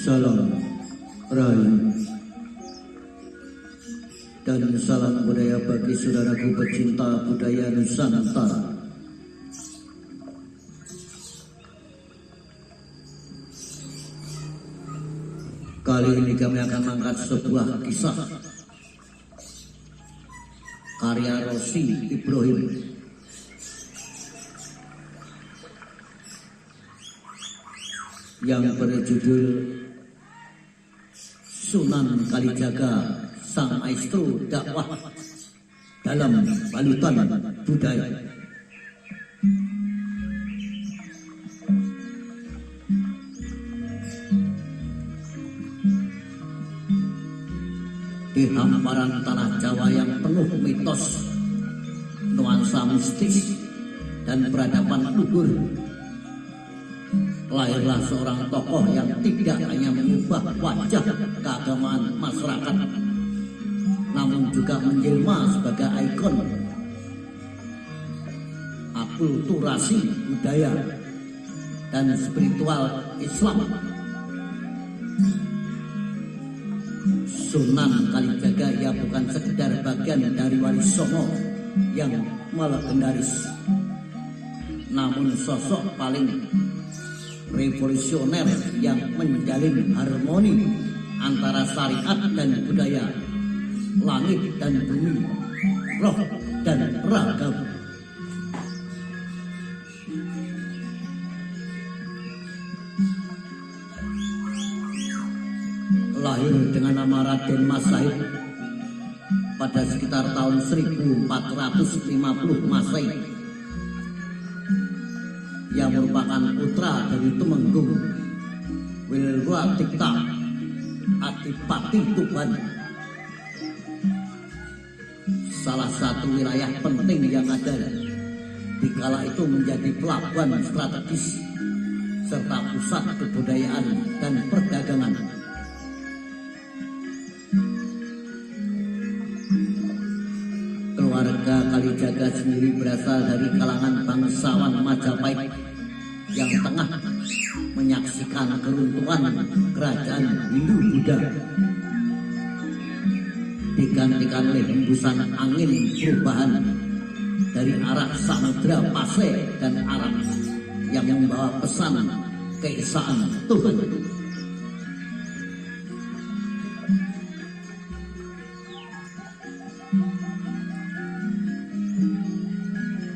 Salam Rahayu dan salam budaya bagi saudaraku pecinta budaya Nusantara. Kali ini kami akan mengangkat sebuah kisah karya Rosi Ibrahim yang berjudul Sunan Kalijaga Sang Maestro Dakwah dalam Balutan Budaya. Di hamparan tanah Jawa yang penuh mitos, nuansa mistis, dan peradaban luhur, lahirlah seorang tokoh yang tidak hanya mengubah wajah keagamaan masyarakat, namun juga menjelma sebagai ikon akulturasi budaya dan spiritual Islam. Sunan Kalijaga ia bukan sekedar bagian dari waris Songo yang melegendaris, namun sosok paling revolusioner yang menjalin harmoni antara syariat dan budaya, langit dan bumi, roh dan raga. Lahir dengan nama Raden Mas Said pada sekitar tahun 1450 Masehi. Yang merupakan putra dari Tumenggung Wilwatikta Adipati Tuban, salah satu wilayah penting yang ada di kala itu menjadi pelabuhan strategis serta pusat kebudayaan dan perdagangan. Keluarga Kalijaga sendiri berasal dari kalangan bangsawan Majapahit yang tengah menyaksikan keruntuhan kerajaan Hindu-Buddha digantikan oleh hembusan angin perubahan dari arah Samudra Pasai dan Arab yang membawa pesan keesaan Tuhan.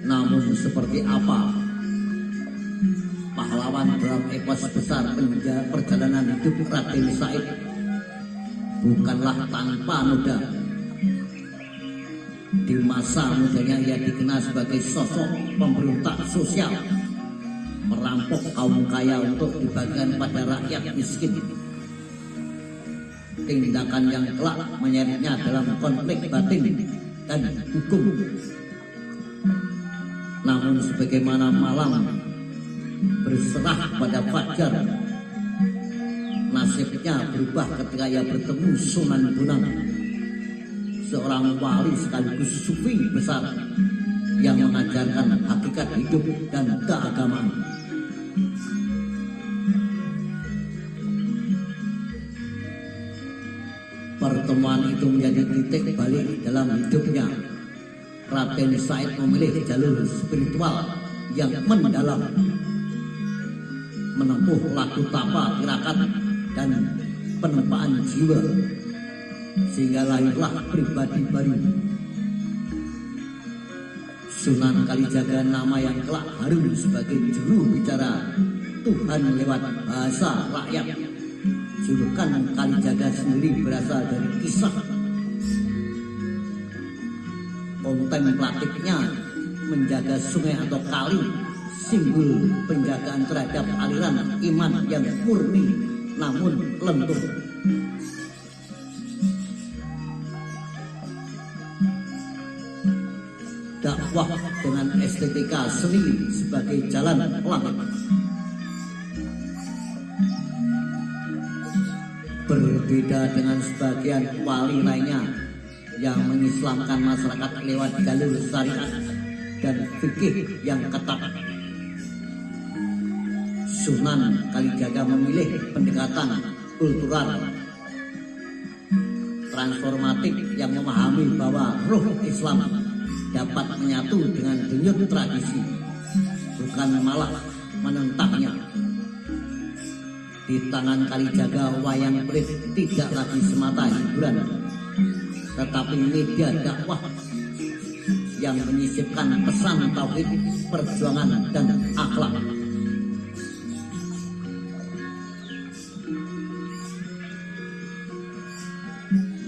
Namun seperti apa pahlawan dalam epos besar perjalanan hidup Raden Said bukanlah tanpa noda. Di masa mudanya ia dikenal sebagai sosok pemberontak sosial, merampok kaum kaya untuk dibagikan pada rakyat miskin. Tindakan yang kelak menyeretnya dalam konflik batin dan hukum. Namun sebagaimana malam berserah pada fajar, nasibnya berubah ketika ia bertemu Sunan Bonang, seorang wali sekaligus sufi besar yang mengajarkan hakikat hidup dan keagamaan. Pertemuan itu menjadi titik balik dalam hidupnya. Raden Said memilih jalur spiritual yang mendalam, menempuh laku tapa tirakat dan penempaan jiwa, sehingga lahirlah pribadi baru. Sunan Kalijaga, nama yang kelak harum sebagai juru bicara Tuhan lewat bahasa rakyat. Julukan Kalijaga sendiri berasal dari kisah kontemplatifnya menjaga sungai atau kali, simbol penjagaan terhadap aliran iman yang murni namun lentur. Dakwah dengan estetika seni sebagai jalan langit. Berbeda dengan sebagian wali lainnya yang mengislamkan masyarakat lewat jalur syariat dan fikih yang ketat, Sunan Kalijaga memilih pendekatan kultural transformatif yang memahami bahwa roh Islam dapat menyatu dengan denyut tradisi, bukan malah menentangnya. Di tangan Kalijaga, wayang kulit tidak lagi semata hiburan, tetapi media dakwah yang menyisipkan pesan tauhid, perjuangan, dan akhlak.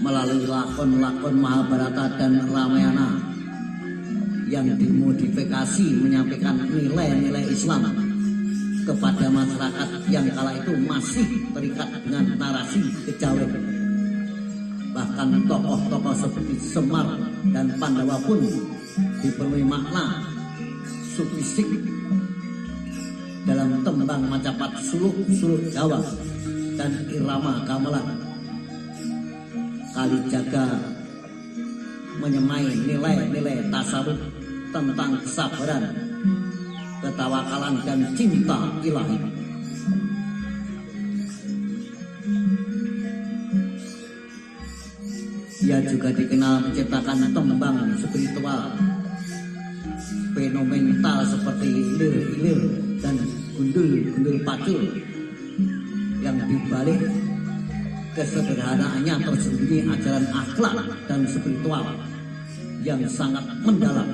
Melalui lakon-lakon Mahabharata dan Ramayana yang dimodifikasi menyampaikan nilai-nilai Islam kepada masyarakat yang kala itu masih terikat dengan narasi kejawen. Bahkan tokoh-tokoh seperti Semar dan Pandawa pun dipenuhi makna sufisik dalam tembang Macapat suluk-suluk Jawa dan irama gamelan. Kalijaga menyemai nilai-nilai tasawuf tentang kesabaran, ketawakalan, dan cinta ilahi. Ia juga dikenal menciptakan tembang spiritual fenomenal seperti ilir-ilir dan gundul-gundul pacul yang dibalik kesederhanaannya tersembunyi ajaran akhlak dan spiritual yang sangat mendalam.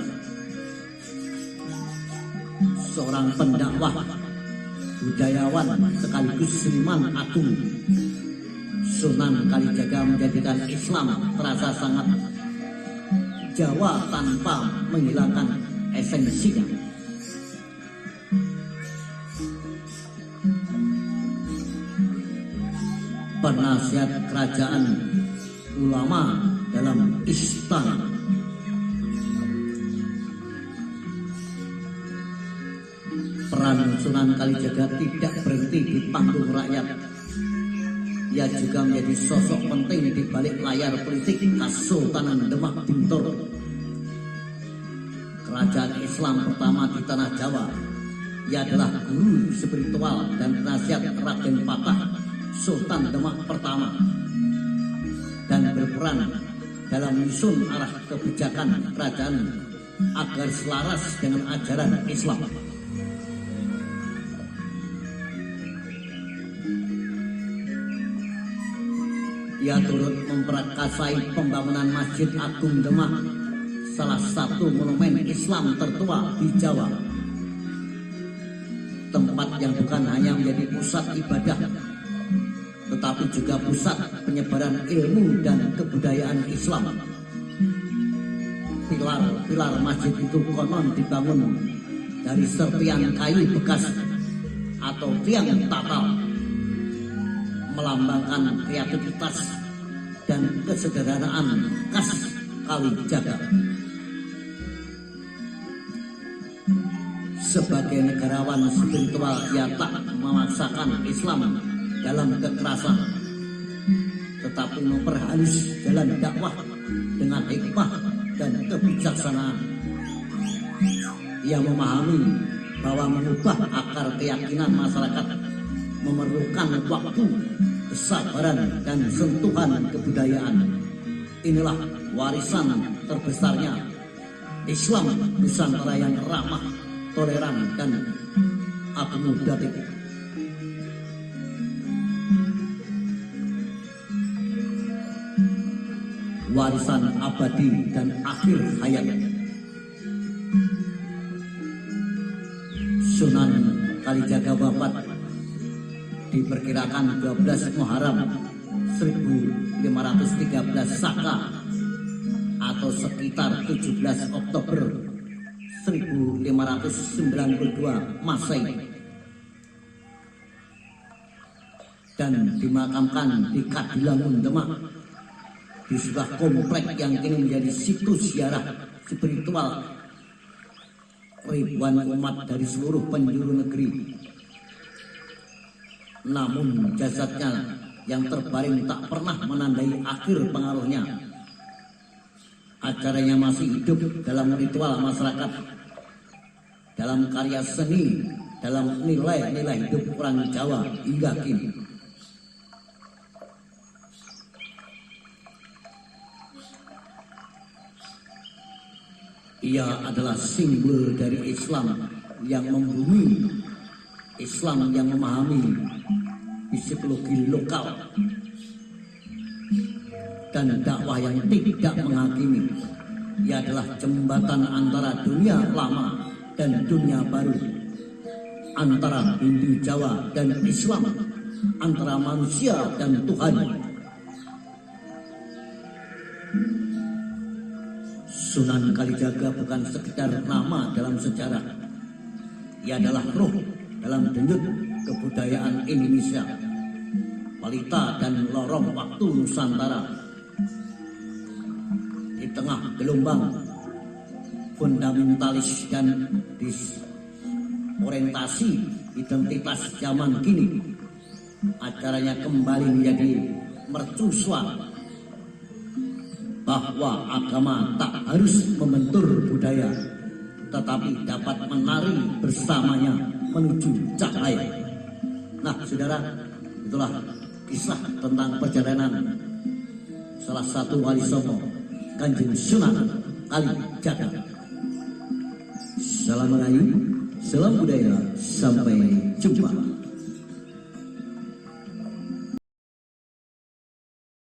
Seorang pendakwah, budayawan sekaligus seniman agung, Sunan Kalijaga menjadikan Islam terasa sangat Jawa tanpa menghilangkan esensinya. Penasihat kerajaan ulama dalam istana. Peran Sunan Kalijaga tidak berhenti di panggung rakyat. Ia juga menjadi sosok penting di balik layar politik Kesultanan Demak Bintur, kerajaan Islam pertama di tanah Jawa. Ia adalah guru spiritual dan penasihat Raden Patah, Sultan Demak pertama, dan berperan dalam menyusun arah kebijakan kerajaan agar selaras dengan ajaran Islam. Ia turut memperakasai pembangunan Masjid Agung Demak, salah satu monumen Islam tertua di Jawa. Tempat yang bukan hanya menjadi pusat ibadah, tetapi juga pusat penyebaran ilmu dan kebudayaan Islam. Pilar-pilar masjid itu konon dibangun dari serpian kayu bekas atau tiang tatal, melambangkan kreativitas dan kesederhanaan khas Kalijaga. Sebagai negarawan spiritual, ia tak memaksakan Islam dalam kekerasan, tetapi memperhalus jalan dakwah dengan hikmah dan kebijaksanaan. Ia memahami bahwa mengubah akar keyakinan masyarakat memerlukan waktu, kesabaran, dan sentuhan kebudayaan. Inilah warisan terbesarnya Islam Nusantara yang ramah, toleran, dan akomodatif. Warisan abadi dan akhir hayat. Sunan Kalijaga wafat diperkirakan 12 Muharram 1513 Saka atau sekitar 17 Oktober 1592 Masehi, dan dimakamkan di Kadilangun Demak, di sebuah komplek yang kini menjadi situs ziarah spiritual ribuan umat dari seluruh penjuru negeri. Namun jasadnya yang terbaring tak pernah menandai akhir pengaruhnya. Acaranya masih hidup dalam ritual masyarakat, dalam karya seni, dalam nilai-nilai hidup orang Jawa hingga kini. Ia adalah simbol dari Islam yang membumi, Islam yang memahami psikologi lokal, dan dakwah yang tidak menghakimi. Ia adalah jembatan antara dunia lama dan dunia baru, antara Hindu Jawa dan Islam, antara manusia dan Tuhan. Sunan Kalijaga bukan sekedar nama dalam sejarah. Ia adalah roh dalam denyut kebudayaan Indonesia, pelita dan lorong waktu Nusantara. Di tengah gelombang fundamentalis dan disorientasi identitas zaman kini, acaranya kembali menjadi mercusuar bahwa agama tak harus membentur budaya, tetapi dapat menari bersamanya menuju cahaya. Nah, saudara, itulah kisah tentang perjalanan salah satu wali songo, Kanjeng Sunan Kalijaga. Salam Melayu, salam budaya, sampai jumpa.